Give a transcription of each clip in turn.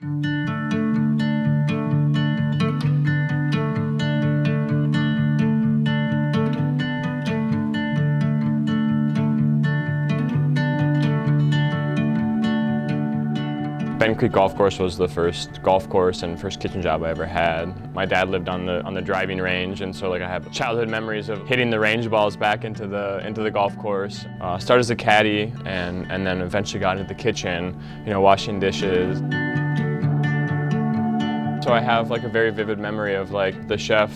Bend Creek Golf Course was the first golf course and first kitchen job I ever had. My dad lived on the driving range, and so I have childhood memories of hitting the range balls back into the golf course. Started as a caddy and then eventually got into the kitchen, washing dishes. So I have a very vivid memory of the chef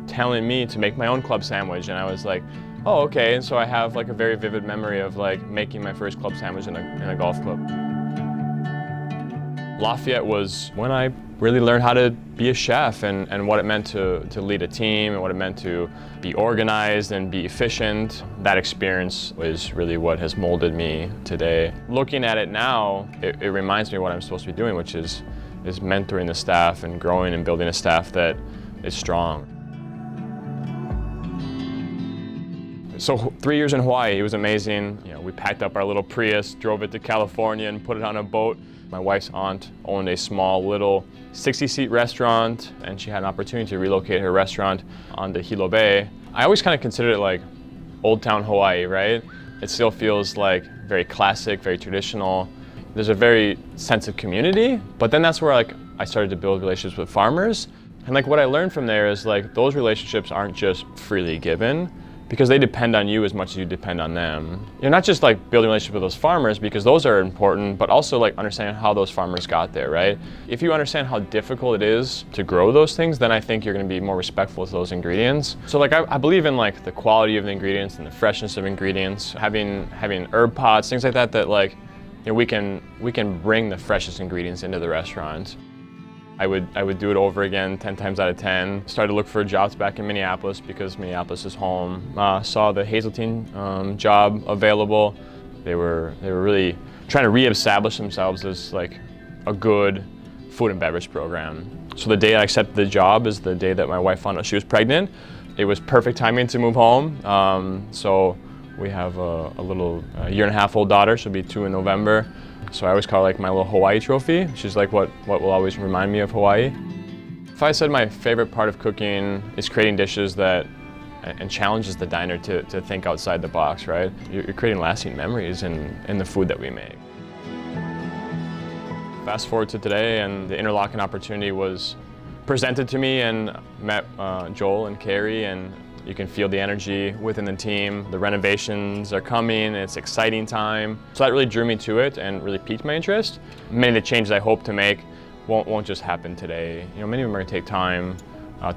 telling me to make my own club sandwich, and I was like, oh, okay. And so I have a very vivid memory of making my first club sandwich in a golf club. Lafayette was when I really learned how to be a chef and what it meant to lead a team and what it meant to be organized and be efficient. That experience was really what has molded me today. Looking at it now, it reminds me of what I'm supposed to be doing, which is mentoring the staff and growing and building a staff that is strong. So 3 years in Hawaii, it was amazing. We packed up our little Prius, drove it to California and put it on a boat. My wife's aunt owned a small little 60-seat restaurant, and she had an opportunity to relocate her restaurant onto Hilo Bay. I always kind of considered it like Old Town Hawaii, right? It still feels very classic, very traditional. There's a very sense of community, but then that's where I started to build relationships with farmers. And what I learned from there is those relationships aren't just freely given, because they depend on you as much as you depend on them. You're not just building relationships with those farmers, because those are important, but also understanding how those farmers got there, right? If you understand how difficult it is to grow those things, then I think you're gonna be more respectful to those ingredients. So I believe in the quality of the ingredients and the freshness of ingredients, having herb pots, things like that we can bring the freshest ingredients into the restaurant. I would do it over again 10 times out of 10. Started to look for jobs back in Minneapolis because Minneapolis is home. Saw the Hazeltine job available. They were really trying to reestablish themselves as a good food and beverage program. So the day I accepted the job is the day that my wife found out she was pregnant. It was perfect timing to move home. So we have a little year-and-a-half-old daughter. She'll be 2 in November. So I always call it my little Hawaii trophy. She's what will always remind me of Hawaii. If I said my favorite part of cooking is creating dishes and challenges the diner to think outside the box, right? You're creating lasting memories in the food that we make. Fast forward to today, and the Interlachen opportunity was presented to me, and met Joel and Carrie, and you can feel the energy within the team. The renovations are coming, and it's exciting time. So that really drew me to it and really piqued my interest. Many of the changes I hope to make won't just happen today. Many of them are gonna take time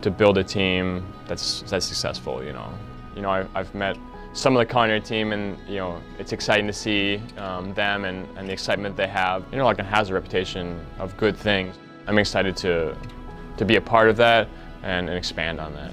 to build a team that's successful, I've met some of the culinary team, and it's exciting to see them and the excitement they have. Interlachen has a reputation of good things. I'm excited to be a part of that and expand on that.